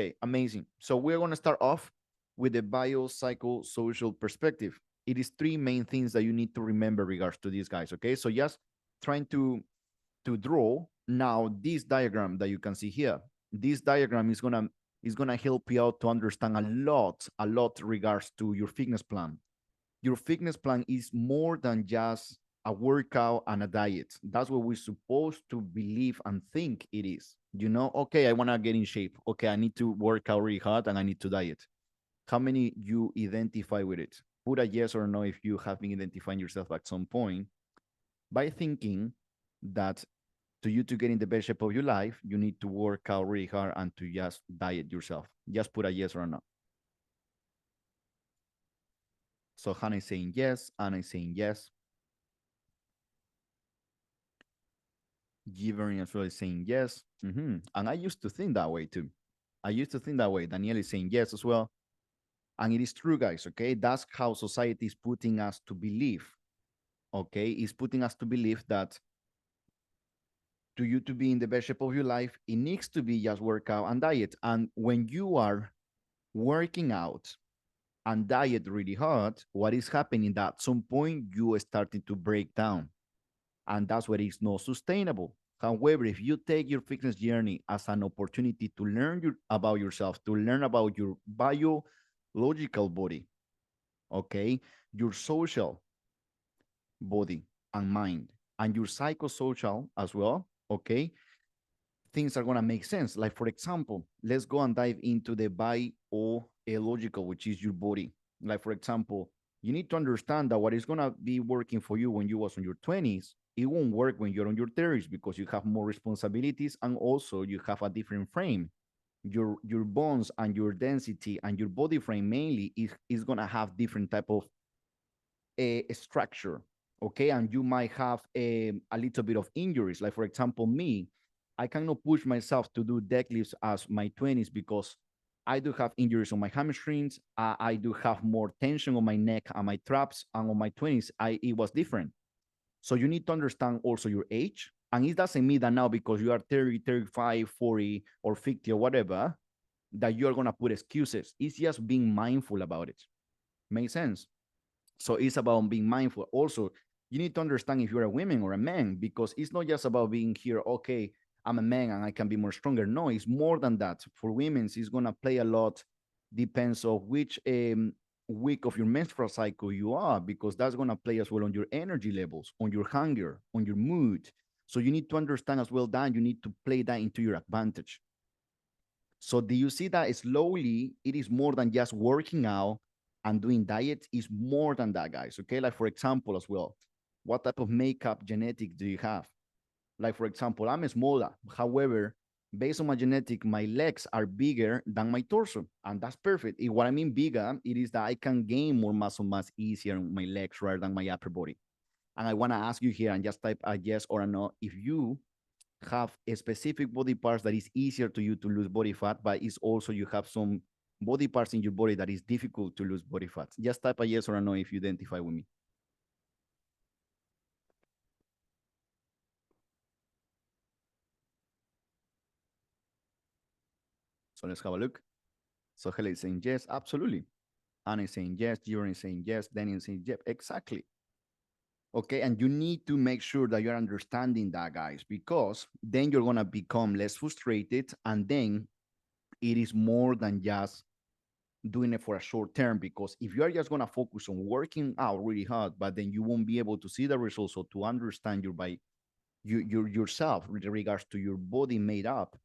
Okay, amazing. So we're going to start off with the biopsychosocial perspective. It is three main things that you need to remember regards to these guys. Okay, so just trying to draw now this diagram that you can see here. This diagram is gonna help you out to understand a lot regards to your fitness plan. Your fitness plan is more than just a workout and a diet. That's what we're supposed to believe and think it is. Okay, I want to get in shape. Okay, I need to work out really hard and I need to diet. How many you identify with it? Put a yes or no if you have been identifying yourself at some point by thinking that to you to get in the best shape of your life, you need to work out really hard and to just diet yourself. Just put a yes or a no. So Hannah is saying yes, Anna is saying yes. Givering as well is saying yes. And I used to think that way too. I used to think that way. Danielle is saying yes as well. And it is true, guys. Okay. That's how society is putting us to believe. Okay. It's putting us to believe that to you to be in the best shape of your life, it needs to be just workout and diet. And when you are working out and diet really hard, what is happening that at some point you are starting to break down. And that's where it's not sustainable. However, if you take your fitness journey as an opportunity to learn about yourself, to learn about your biological body, okay, your social body and mind, and your psychosocial as well, okay, things are going to make sense. Like, for example, let's go and dive into the biological, which is your body. Like, for example, you need to understand that what is going to be working for you when you was on your 20s, it won't work when you're on your 30s because you have more responsibilities and also you have a different frame. Your bones and your density and your body frame mainly is going to have different type of structure, okay? And you might have a little bit of injuries. Like, for example, me, I cannot push myself to do deadlifts as my 20s because I do have injuries on my hamstrings. I do have more tension on my neck and my traps. And on my 20s, it was different. So you need to understand also your age. And it doesn't mean that now because you are 30, 35, 40, or 50 or whatever, that you're going to put excuses. It's just being mindful about it. Makes sense? So it's about being mindful. Also, you need to understand if you're a woman or a man, because it's not just about being here, okay, I'm a man and I can be more stronger. No, it's more than that. For women, it's going to play a lot, depends of which week of your menstrual cycle you are, because that's going to play as well on your energy levels, on your hunger, on your mood. So you need to understand as well that you need to play that into your advantage. So do you see that slowly it is more than just working out and doing diet is more than that, guys. Okay. Like, for example, as well, what type of makeup genetic do you have? Like, for example, I'm smaller. However, based on my genetic, my legs are bigger than my torso. And that's perfect. What I mean bigger, it is that I can gain more muscle mass easier on my legs rather than my upper body. And I want to ask you here and just type a yes or a no. If you have a specific body parts that is easier to you to lose body fat, but it's also you have some body parts in your body that is difficult to lose body fat. Just type a yes or a no if you identify with me. So let's have a look. So Helen is saying yes, absolutely. Anna is saying yes, Jiren is saying yes, Daniel is saying yes, exactly. Okay, and you need to make sure that you're understanding that, guys, because then you're gonna become less frustrated, and then it is more than just doing it for a short term, because if you are just going to focus on working out really hard but then you won't be able to see the results or to understand yourself with regards to your body made up,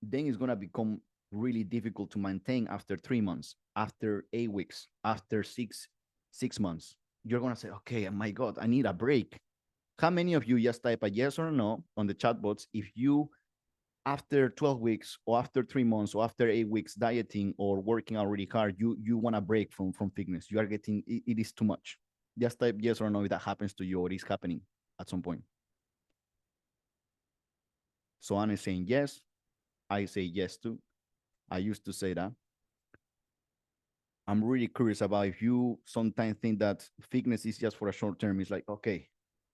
then it's going to become really difficult to maintain after 3 months, after 8 weeks, after six months. You're going to say, okay, my god, I need a break. How many of you just type a yes or no on the chat box if you after 12 weeks or after 3 months or after 8 weeks dieting or working out really hard, you want to break from fitness, you are getting it is too much. Just type yes or no if that happens to you or is happening at some point. So Anna is saying yes, I say yes too. I used to say that. I'm really curious about if you sometimes think that fitness is just for a short term. It's like, okay,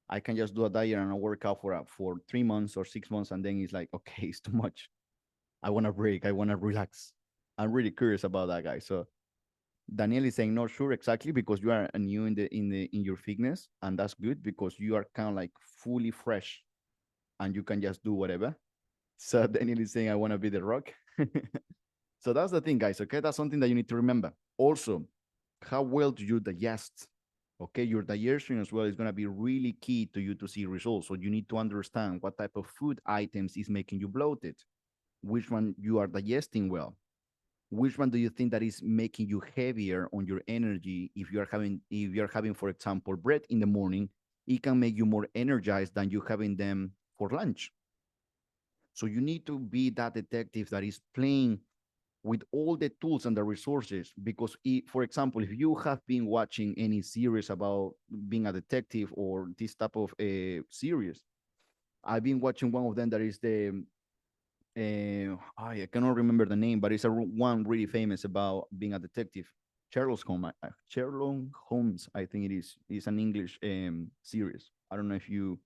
I can just do a diet and a workout for 3 months or 6 months, and then it's like, okay, it's too much. I want to break, I want to relax. I'm really curious about that, guy. So Daniel is saying not sure exactly because you are new in your fitness, and that's good because you are kind of like fully fresh and you can just do whatever. So Daniel is saying I want to be the rock. So that's the thing, guys. Okay, that's something that you need to remember. Also, how well do you digest? Okay, your digestion as well is going to be really key to you to see results. So you need to understand what type of food items is making you bloated, which one you are digesting well, which one do you think that is making you heavier on your energy. If you're having for example bread in the morning, it can make you more energized than you having them for lunch. So you need to be that detective that is playing with all the tools and the resources. Because, for example, if you have been watching any series about being a detective or this type of series, I've been watching one of them that is the I cannot remember the name, but it's one really famous about being a detective. Sherlock Holmes, I think it is. It's an English series. I don't know if you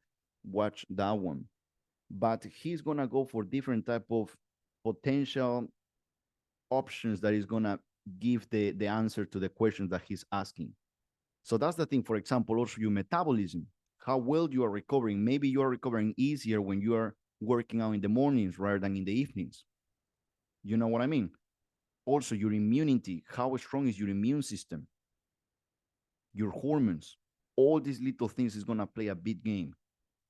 watch that one, but he's gonna go for different type of potential options that is gonna give the answer to the questions that he's asking. So that's the thing. For example, also your metabolism, how well you are recovering. Maybe you are recovering easier when you are working out in the mornings rather than in the evenings. You know what I mean? Also, your immunity, how strong is your immune system, your hormones, all these little things is gonna play a big game.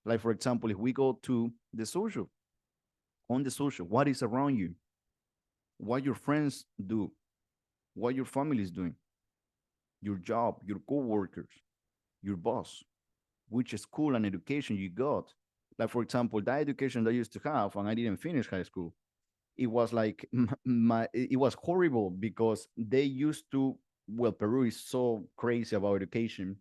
Like for example, if we go to the social, on the social, what is around you, what your friends do, what your family is doing, your job, your coworkers, your boss, which school and education you got. Like for example, that education that I used to have, and I didn't finish high school. It was like it was horrible because they used to. Well, Peru is so crazy about education.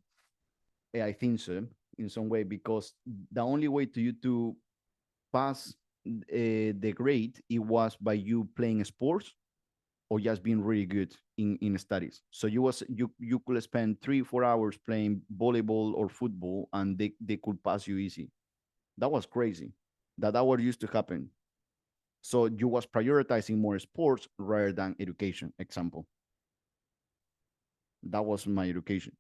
I think so in some way because the only way to you to pass the grade it was by you playing sports or just being really good in studies. So you could spend 3 4 hours playing volleyball or football and they could pass you easy. That was crazy. That what used to happen. So you was prioritizing more sports rather than education. Example. That was my education.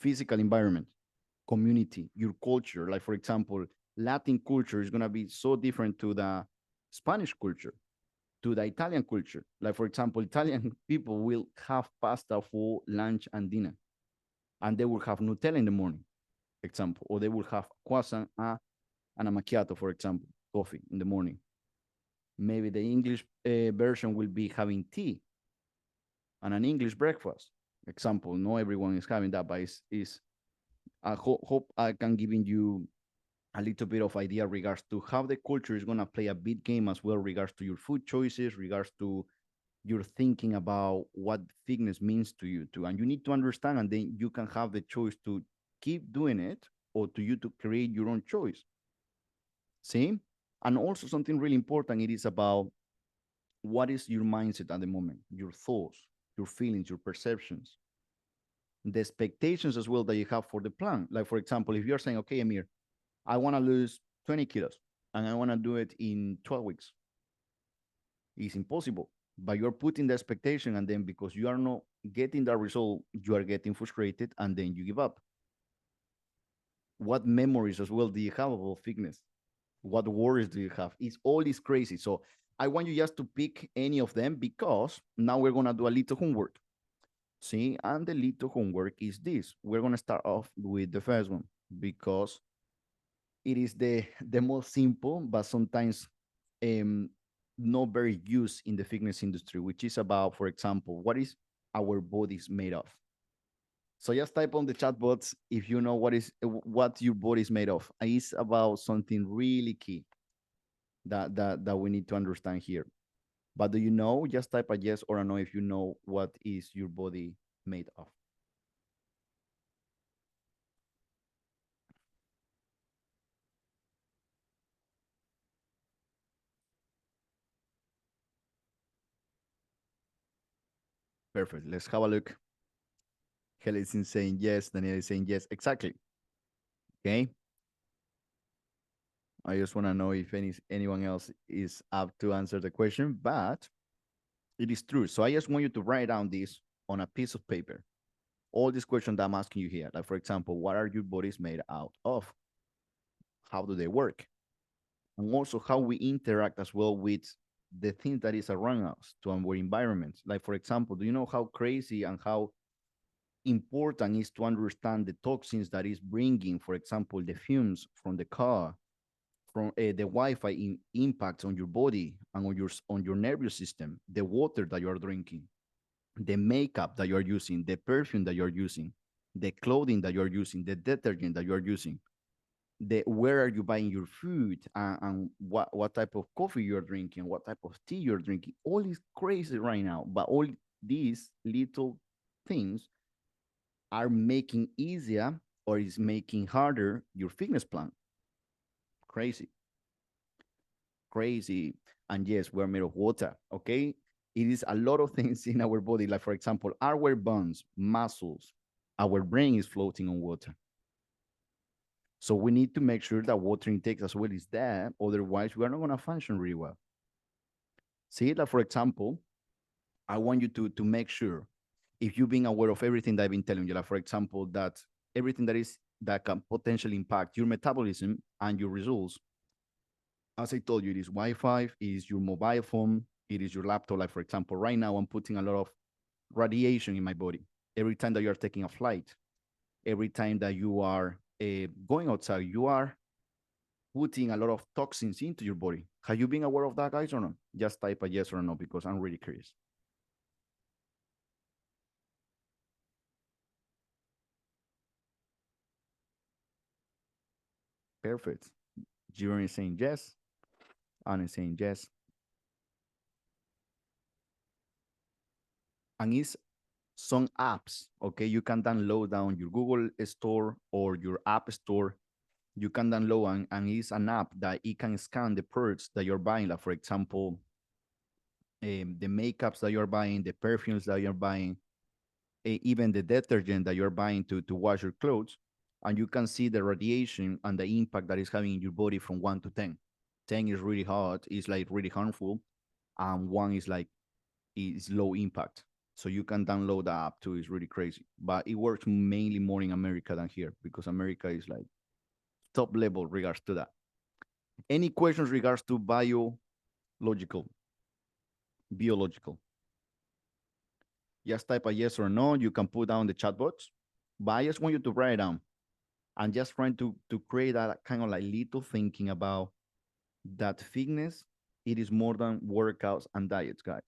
Physical environment, community, your culture. Like for example, Latin culture is gonna be so different to the Spanish culture, to the Italian culture. Like for example, Italian people will have pasta for lunch and dinner, and they will have Nutella in the morning, example, or they will have croissant and a macchiato, for example, coffee in the morning. Maybe the English version will be having tea and an English breakfast. Example, not everyone is having that, but is I hope I can giving you a little bit of idea regards to how the culture is gonna play a big game as well, regards to your food choices, regards to your thinking about what fitness means to you too. And you need to understand, and then you can have the choice to keep doing it or to you to create your own choice. See? And also something really important, it is about what is your mindset at the moment, your thoughts, your feelings, your perceptions, the expectations as well that you have for the plan. Like for example, if you're saying, okay, Amir, I want to lose 20 kilos and I want to do it in 12 weeks, it's impossible. But you're putting the expectation, and then because you are not getting that result, you are getting frustrated and then you give up. What memories as well do you have about fitness? What worries do you have? It's all is crazy. So I want you just to pick any of them because now we're gonna do a little homework. See, and the little homework is this. We're gonna start off with the first one because it is the most simple, but sometimes um not very used in the fitness industry, which is about, for example, what is our bodies made of. So just type on the chat box if you know what your body is made of. It's about something really key that we need to understand here. But do you know? Just type a yes or a no if you know what is your body made of. Perfect. Let's have a look. Hell is saying yes. Daniel is saying yes. Exactly. Okay. I just want to know if anyone else is up to answer the question. But It is true. So I just want you to write down this on a piece of paper. All these questions that I'm asking you here, like for example, what are your bodies made out of? How do they work? And also how we interact as well with the things that is around us to our environment. Like for example, do you know how crazy and how important is to understand the toxins that is bringing, for example, the fumes from the car, from the Wi-Fi impacts on your body and on your nervous system, the water that you are drinking, the makeup that you are using, the perfume that you are using, the clothing that you are using, the detergent that you are using, the where are you buying your food, and what type of coffee you're drinking, what type of tea you're drinking. All is crazy right now, but all these little things are making easier or is making harder your fitness plan. Crazy, crazy. And yes, we're made of water. Okay, it is a lot of things in our body. Like for example, our bones, muscles, our brain is floating on water. So we need to make sure that water intake as well is there. Otherwise, we are not going to function really well. See that, for example, I want you to make sure if you've been aware of everything that I've been telling you, like for example, that everything that can potentially impact your metabolism and your results. As I told you, it is Wi-Fi, it is your mobile phone, it is your laptop. Like for example, right now I'm putting a lot of radiation in my body. Every time that you are taking a flight, every time that you are going outside, you are putting a lot of toxins into your body. Have you been aware of that, guys, or not? Just type a yes or no because I'm really curious. Perfect. Jiren is saying yes. Anna is saying yes. And it's some apps, okay? You can download down your Google Store or your App Store. You can download and it's an app that it can scan the products that you're buying. Like, for example, the makeups that you're buying, the perfumes that you're buying, even the detergent that you're buying to wash your clothes, and you can see the radiation and the impact that is having in your body from 1 to 10. 10 is really hard, it's like really harmful, and 1 is like is low impact. So you can download the app too. It's really crazy, but it works mainly more in America than here because America is like top level regards to that. Any questions regards to biological, biological? Just type a yes or no. You can put down the chat box, but I just want you to write it down and just trying to create that kind of like little thinking about that fitness. It is more than workouts and diets, guys.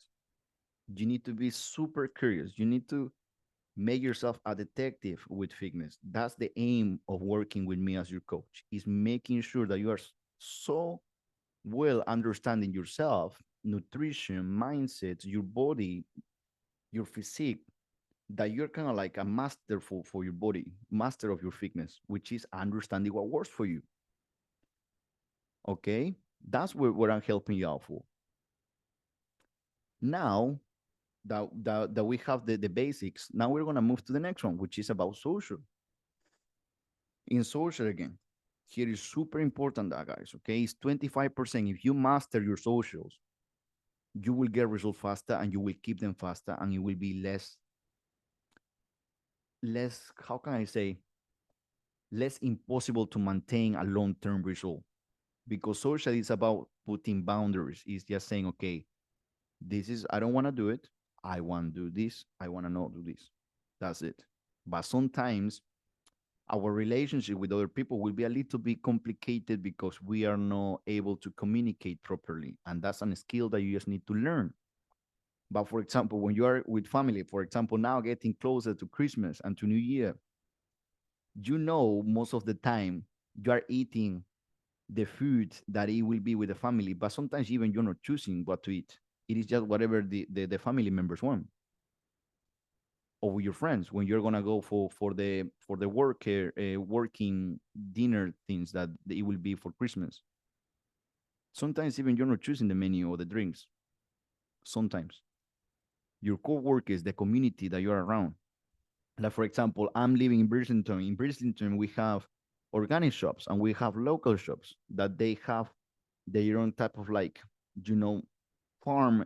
You need to be super curious. You need to make yourself a detective with fitness. That's the aim of working with me as your coach, is making sure that you are so well understanding yourself, nutrition, mindset, your body, your physique, that you're kind of like a master for your body, master of your fitness, which is understanding what works for you. Okay? That's where I'm helping you out for. Now that we have the basics, now we're going to move to the next one, which is about social. In social again, here is super important that, guys, okay? It's 25%. If you master your socials, you will get results faster and you will keep them faster and it will be less, how can I say, less impossible to maintain a long-term result. Because social is about putting boundaries. It's just saying, okay, this is, I don't want to do it. I want to do this. I want to not do this. That's it. But sometimes our relationship with other people will be a little bit complicated because we are not able to communicate properly. And that's a skill that you just need to learn. But for example, when you are with family, for example, now getting closer to Christmas and to New Year, you know, most of the time you are eating the food that it will be with the family, but sometimes even you're not choosing what to eat. It is just whatever the family members want. Or with your friends when you're gonna go for the working dinner things that it will be for Christmas. Sometimes even you're not choosing the menu or the drinks. Sometimes your co-workers, the community that you're around. Like for example, I'm living in Bridgeton. In Bridgeton, we have organic shops and we have local shops that they have their own type of like, you know, farm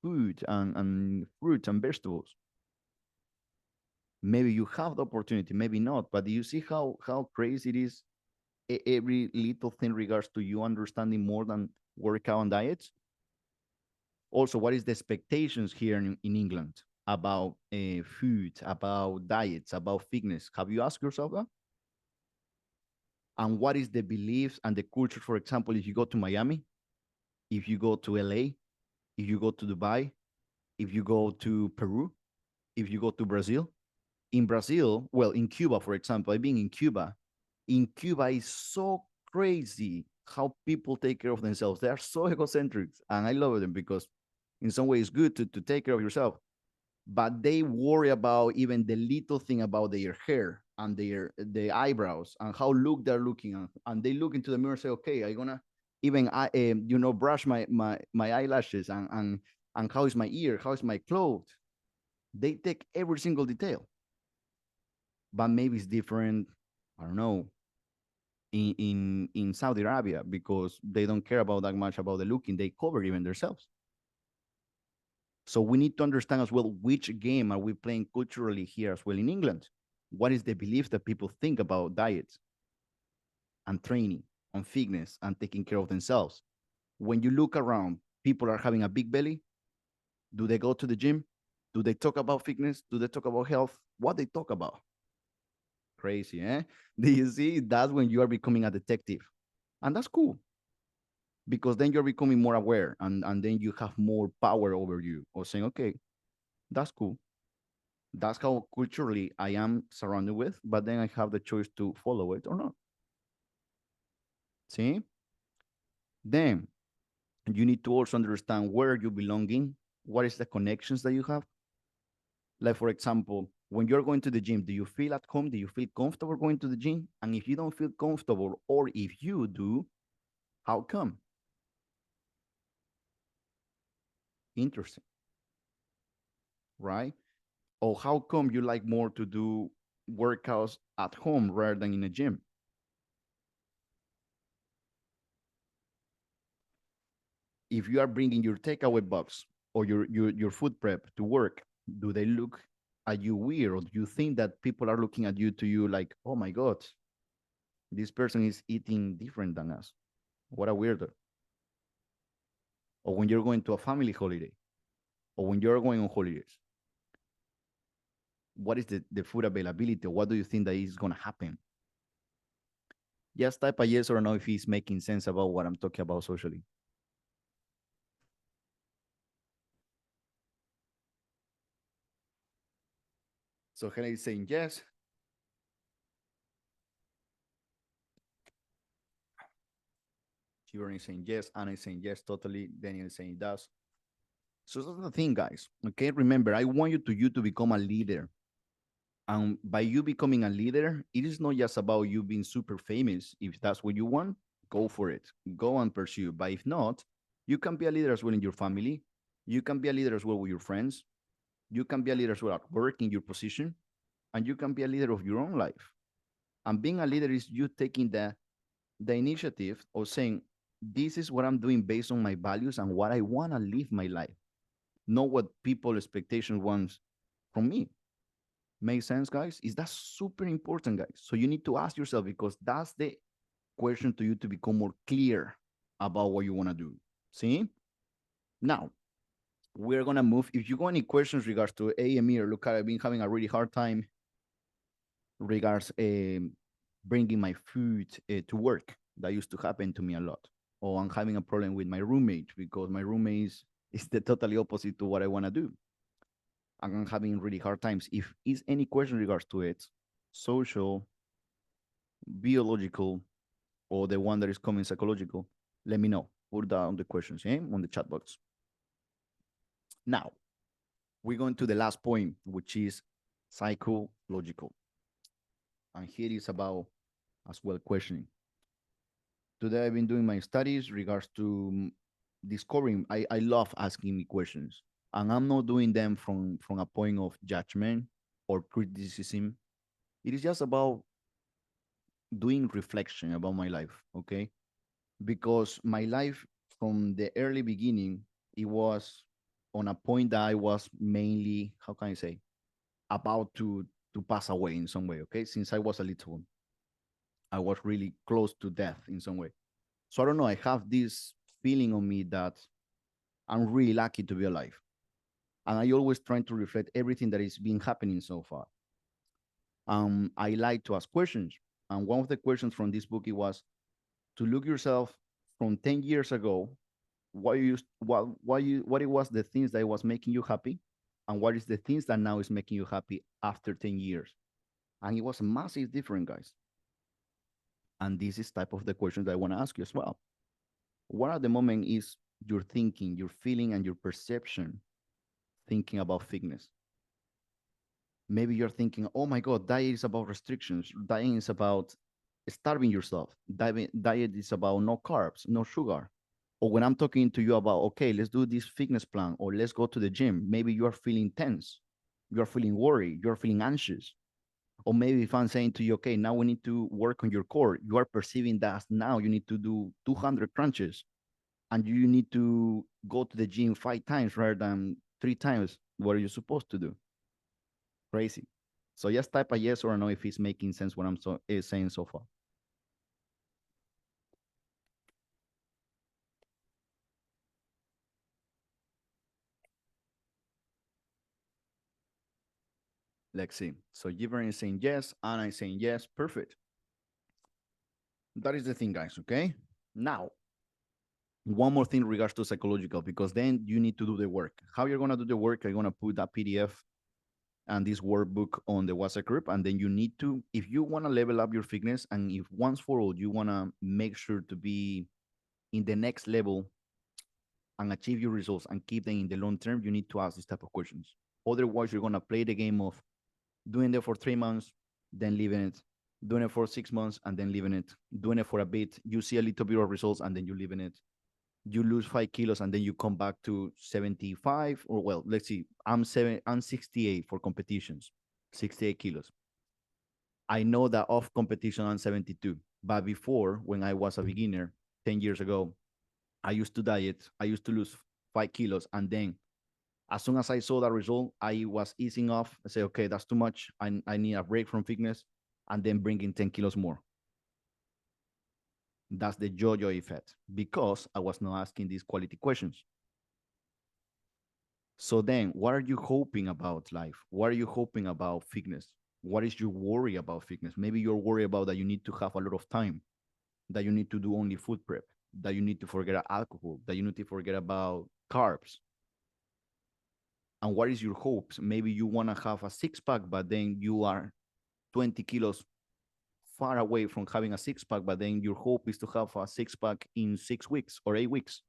food and fruits and vegetables. Maybe you have the opportunity, maybe not. But do you see how crazy it is? Every little thing regards to you understanding more than workout and diets. Also, what is the expectations here in England about food, about diets, about fitness? Have you asked yourself that? And what is the beliefs and the culture? For example, if you go to Miami, if you go to LA, if you go to Dubai, if you go to Peru, if you go to Brazil, in Brazil, well, in Cuba, for example, I've been in Cuba. In Cuba, it's so crazy how people take care of themselves. They are so egocentric, and I love them because, in some way, it's good to take care of yourself. But they worry about even the little thing about their hair and their eyebrows and how look they're looking, and they look into the mirror and say, "Okay, I'm gonna even brush my eyelashes and how is my ear, how is my clothes." They take every single detail, but maybe it's different. I don't know in Saudi Arabia because they don't care about that much about the looking. They cover even themselves. So we need to understand as well which game are we playing culturally here as well in England. What is the belief that people think about diet and training and fitness and taking care of themselves? When you look around, people are having a big belly. Do they go to the gym? Do they talk about fitness? Do they talk about health? What they talk about? Crazy, eh? Do you see? That's when you are becoming a detective. And that's cool because then you're becoming more aware and then you have more power over you or saying, okay, that's cool. That's how culturally I am surrounded with, but then I have the choice to follow it or not. See? Then you need to also understand where you belonging, what is the connections that you have. Like for example, when you're going to the gym, do you feel at home? Do you feel comfortable going to the gym? And if you don't feel comfortable, or if you do, how come? Interesting, right? Or how come you like more to do workouts at home rather than in a gym? If you are bringing your takeaway box or your food prep to work, do they look at you weird, or do you think that people are looking at you like, oh my god, this person is eating different than us? What a weirdo. Or when you're going to a family holiday, or when you're going on holidays, what is the food availability? What do you think that is going to happen? Just type a yes or no if it's making sense about what I'm talking about socially. So Helen is saying yes. Kieran is saying yes. Anna is saying yes, totally. Daniel is saying it does. So that's the thing, guys. Okay, remember, I want you to become a leader. And by you becoming a leader, it is not just about you being super famous. If that's what you want, go for it. Go and pursue. But if not, you can be a leader as well in your family. You can be a leader as well with your friends. You can be a leader as well at work in your position. And you can be a leader of your own life. And being a leader is you taking the initiative of saying, this is what I'm doing based on my values and what I want to live my life, not what people expectation wants from me. Make sense, guys? Is that super important, guys? So you need to ask yourself because that's the question to you to become more clear about what you want to do. See? Now, we're going to move. If you got any questions regards to AME or look, I've been having a really hard time regards bringing my food to work. That used to happen to me a lot. Or I'm having a problem with my roommate because my roommate is the totally opposite to what I want to do. I'm having really hard times. If is any question in regards to it, social, biological, or the one that is coming psychological, let me know. Put that on the questions, on the chat box. Now, we're going to the last point, which is psychological. And here is about as well questioning. Today I've been doing my studies regards to discovering. I love asking me questions. And I'm not doing them from a point of judgment or criticism. It is just about doing reflection about my life, okay? Because my life from the early beginning, it was on a point that I was mainly, how can I say, about to pass away in some way. Okay, since I was a little, I was really close to death in some way. So I don't know. I have this feeling on me that I'm really lucky to be alive, and I always trying to reflect everything that is been happening so far. I like to ask questions, and one of the questions from this book it was to look yourself from 10 years ago. What it was the things that was making you happy, and what is the things that now is making you happy after 10 years. And it was a massive difference, guys. And this is type of the questions that I want to ask you as well. What at the moment is your thinking, your feeling, and your perception thinking about fitness? Maybe you're thinking, oh my God, diet is about restrictions. Diet is about starving yourself. Diet is about no carbs, no sugar. Or when I'm talking to you about, okay, let's do this fitness plan or let's go to the gym, maybe you are feeling tense. You're feeling worried. You're feeling anxious. Or maybe if I'm saying to you, okay, now we need to work on your core, you are perceiving that now you need to do 200 crunches and you need to go to the gym 5 times rather than 3 times what are you supposed to do. Crazy. So just type a yes or a no if it's making sense what I'm saying so far. Let's see. So Gibran is saying yes, Anna is saying yes. Perfect. That is the thing, guys. Okay. Now, one more thing in regards to psychological, because then you need to do the work. How you're gonna do the work? I'm gonna put that PDF and this workbook on the WhatsApp group, and then you need to, if you wanna level up your fitness, and if once for all you wanna make sure to be in the next level and achieve your results and keep them in the long term, you need to ask this type of questions. Otherwise, you're gonna play the game of doing it for 3 months, then leaving it, doing it for 6 months, and then leaving it, doing it for a bit. You see a little bit of results, and then you leaving it. You lose 5 kilos, and then you come back to 75, or well, let's see, I'm 68 for competitions, 68 kilos. I know that off competition I'm 72, but before when I was a beginner 10 years ago, I used to diet. I used to lose 5 kilos, and then as soon as I saw that result, I was easing off. I say, okay, that's too much. I need a break from fitness, and then bringing 10 kilos more. That's the yo-yo effect because I was not asking these quality questions. So then, what are you hoping about life? What are you hoping about fitness? What is your worry about fitness? Maybe you're worried about that you need to have a lot of time, that you need to do only food prep, that you need to forget alcohol, that you need to forget about carbs. And what is your hopes? Maybe you want to have a six pack, but then you are 20 kilos far away from having a six pack, but then your hope is to have a six pack in 6 weeks or 8 weeks.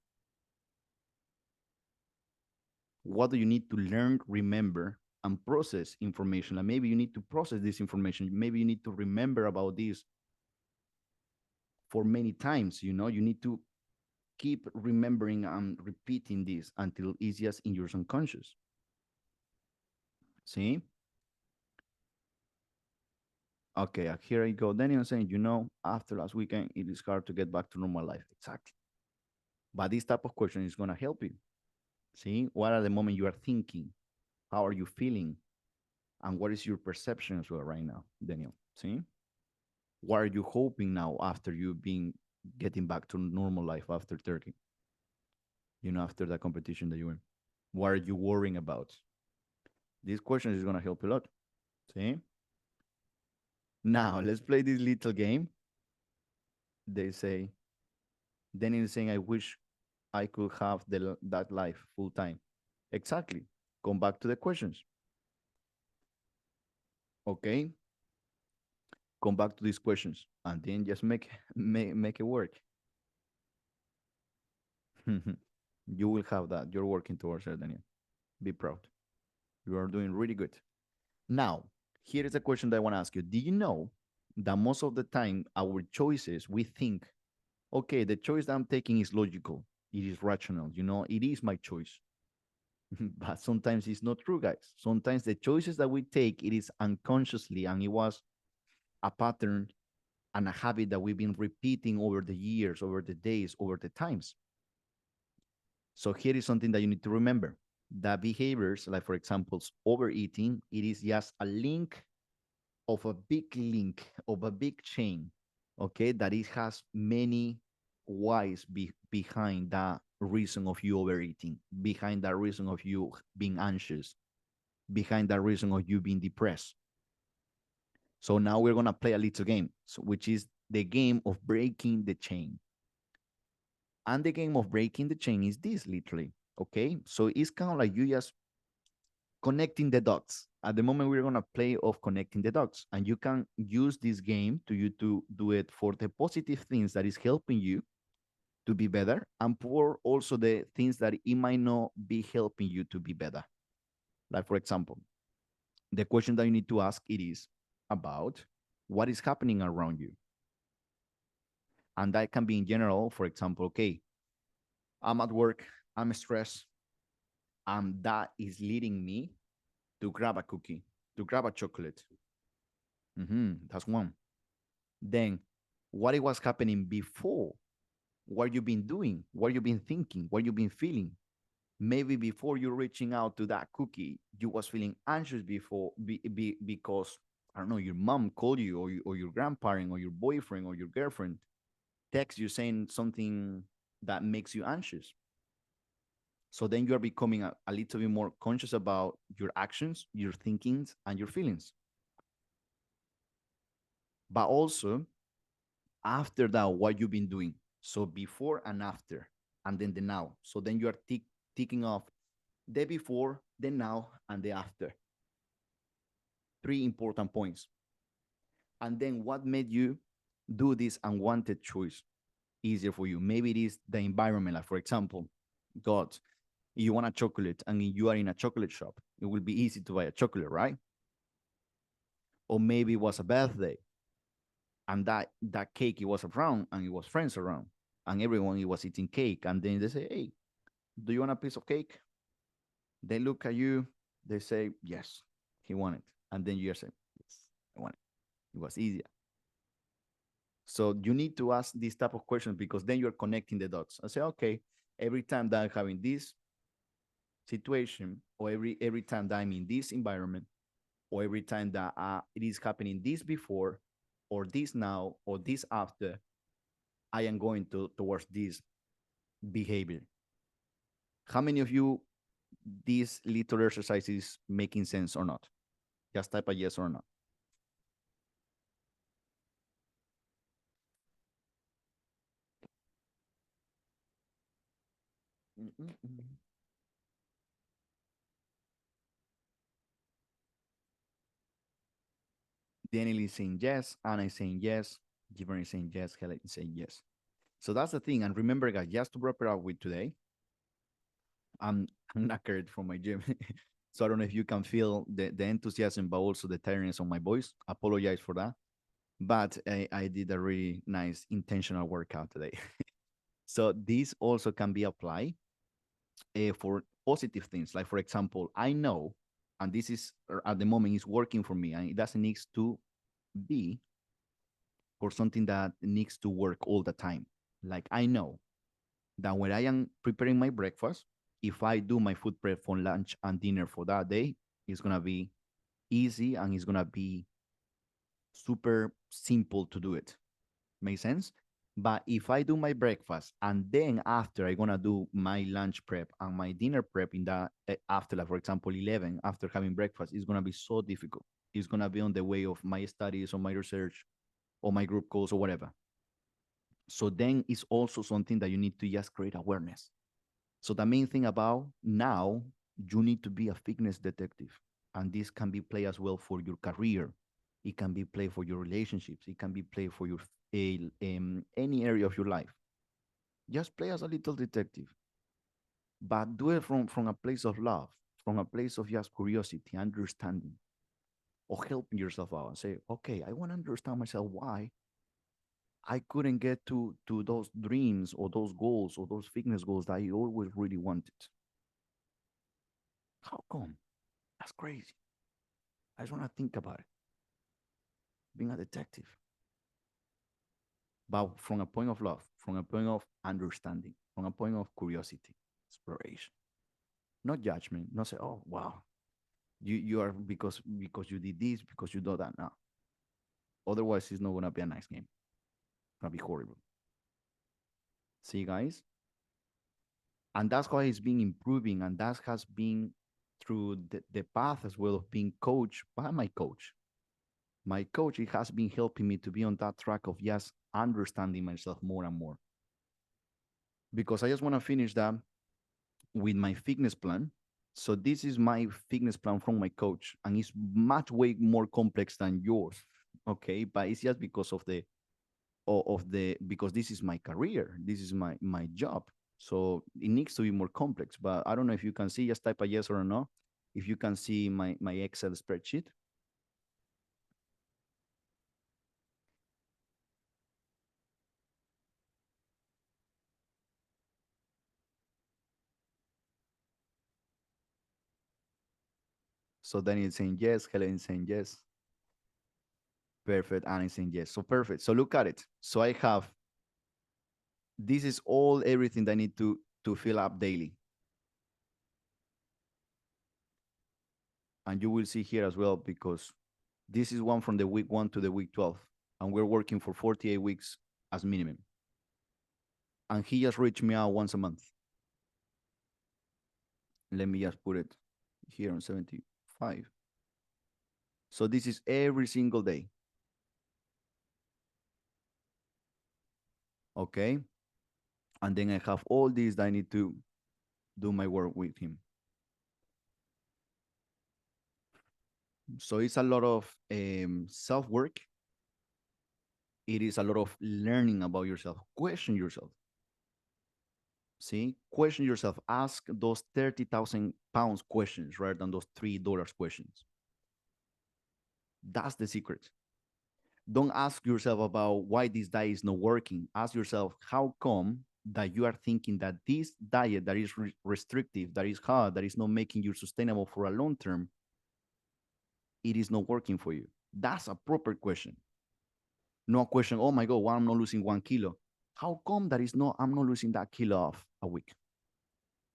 What do you need to learn, remember, and process information? And maybe you need to process this information. Maybe you need to remember about this for many times. You need to keep remembering and repeating this until it's just in your subconscious. See? Okay, here I go. Daniel saying, after last weekend, it is hard to get back to normal life. Exactly. But this type of question is going to help you. See, what are the moment you are thinking? How are you feeling? And what is your perception as well right now, Daniel? See, what are you hoping now after you've been getting back to normal life after Turkey? After the competition that you win. What are you worrying about? This question is going to help you a lot. See? Now, let's play this little game. They say, Daniel is saying, I wish I could have that life full time. Exactly. Come back to the questions. Okay. Come back to these questions and then just make it work. You will have that. You're working towards it, Daniel. Be proud. You are doing really good. Now, here is a question that I want to ask you. Do you know that most of the time our choices, we think, okay, the choice that I'm taking is logical. It is rational. It is my choice. But sometimes it's not true, guys. Sometimes the choices that we take, it is unconsciously, and it was a pattern and a habit that we've been repeating over the years, over the days, over the times. So here is something that you need to remember. The behaviors, like for example, overeating, it is just a link of a big link of a big chain, okay, that it has many whys behind that reason of you overeating, behind that reason of you being anxious, behind that reason of you being depressed. So now we're gonna play a little game, so, which is the game of breaking the chain. And the game of breaking the chain is this literally, okay? So it's kind of like you just connecting the dots. At the moment, we're gonna play of connecting the dots, and you can use this game to you to do it for the positive things that is helping you to be better, and for also the things that it might not be helping you to be better. Like for example, the question that you need to ask it is about what is happening around you, and that can be in general. For example, okay, I'm at work, I'm stressed, and that is leading me to grab a cookie, to grab a chocolate. That's one. Then what it was happening before, what you've been doing, what you've been thinking, what you've been feeling. Maybe before you reaching out to that cookie, you was feeling anxious before because I don't know, your mom called you, or your grandparent, or your boyfriend, or your girlfriend text you saying something that makes you anxious. So then you are becoming a little bit more conscious about your actions, your thinkings, and your feelings. But also after that, what you've been doing. So before and after, and then the now. So then you are ticking off the before, the now, and the after. Three important points. And then what made you do this unwanted choice easier for you? Maybe it is the environment. Like for example, God, you want a chocolate and you are in a chocolate shop. It will be easy to buy a chocolate, right? Or maybe it was a birthday and that cake it was around and it was friends around and everyone it was eating cake, and then they say, hey, do you want a piece of cake? They look at you, they say yes, he wanted, and then you say yes, I want it. It was easier. So you need to ask these type of questions because then you're connecting the dots and say, okay, every time that I'm having this situation, or every time that I'm in this environment, or every time that it is happening this before, or this now, or this after, I am going to towards this behavior. How many of you this little exercise is making sense or not? Just type a yes or no. Mm-mm-mm. Daniel is saying yes, Anna is saying yes, Gibran is saying yes, Helen is saying yes. So that's the thing. And remember, guys, just to wrap it up with today, I'm knackered from my gym. So I don't know if you can feel the enthusiasm, but also the tiredness on my voice. Apologize for that. But I did a really nice intentional workout today. So this also can be applied for positive things. Like, for example, I know, and this is at the moment is working for me, and it doesn't need to be for something that needs to work all the time. Like, I know that when I am preparing my breakfast, if I do my food prep for lunch and dinner for that day, it's gonna be easy and it's gonna be super simple to do it. Make sense? But if I do my breakfast and then after I'm gonna do my lunch prep and my dinner prep in that after, like for example, 11 after having breakfast, it's gonna be so difficult. It's gonna be on the way of my studies or my research or my group calls or whatever. So then it's also something that you need to just create awareness. So the main thing about now, you need to be a fitness detective. And this can be play as well for your career. It can be play for your relationships. It can be play for your any area of your life. Just play as a little detective, but do it from a place of love, from a place of just curiosity, understanding, or helping yourself out and say, okay, I want to understand myself why I couldn't get to those dreams or those goals or those fitness goals that I always really wanted. How come? That's crazy. I just want to think about it. Being a detective, but from a point of love, from a point of understanding, from a point of curiosity, exploration. not judgment. Not say, oh wow, you are because you did this because you do that. No, otherwise it's not gonna be a nice game. It's gonna be horrible. See, guys, and that's how he's been improving, and that has been through the path as well of being coached by my coach. My coach, it has been helping me to be on that track of just understanding myself more and more. Because I just want to finish that with my fitness plan. So this is my fitness plan from my coach, and it's much way more complex than yours. Okay, but it's just because of the because this is my career, this is my job. So it needs to be more complex. But I don't know if you can see. Just type a yes or a no. If you can see my Excel spreadsheet. So Daniel is saying yes, Helen is saying yes. Perfect, Anna is saying yes. So perfect. So look at it. So I have this is all everything that I need to fill up daily. And you will see here as well because this is one from the week 1 to the week 12, and we're working for 48 weeks as minimum. And he just reached me out once a month. Let me just put it here on 75. So this is every single day. Okay. And then I have all these that I need to do my work with him. So it's a lot of self work. It is a lot of learning about yourself. Question yourself. See, question yourself. Ask those 30,000 pounds questions rather than those $3 questions. That's the secret. Don't ask yourself about why this diet is not working. Ask yourself, how come that you are thinking that this diet that is restrictive, that is hard, that is not making you sustainable for a long term, it is not working for you? That's a proper question. No question, oh my God, why I'm not losing 1 kilo? How come that is not, I'm not losing that kilo off a week?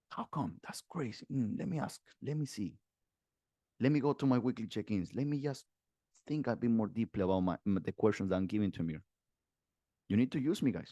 How come? That's crazy. Let me ask. Let me see. Let me go to my weekly check-ins. Let me just think a bit more deeply about the questions that I'm giving to me. You need to use me, guys.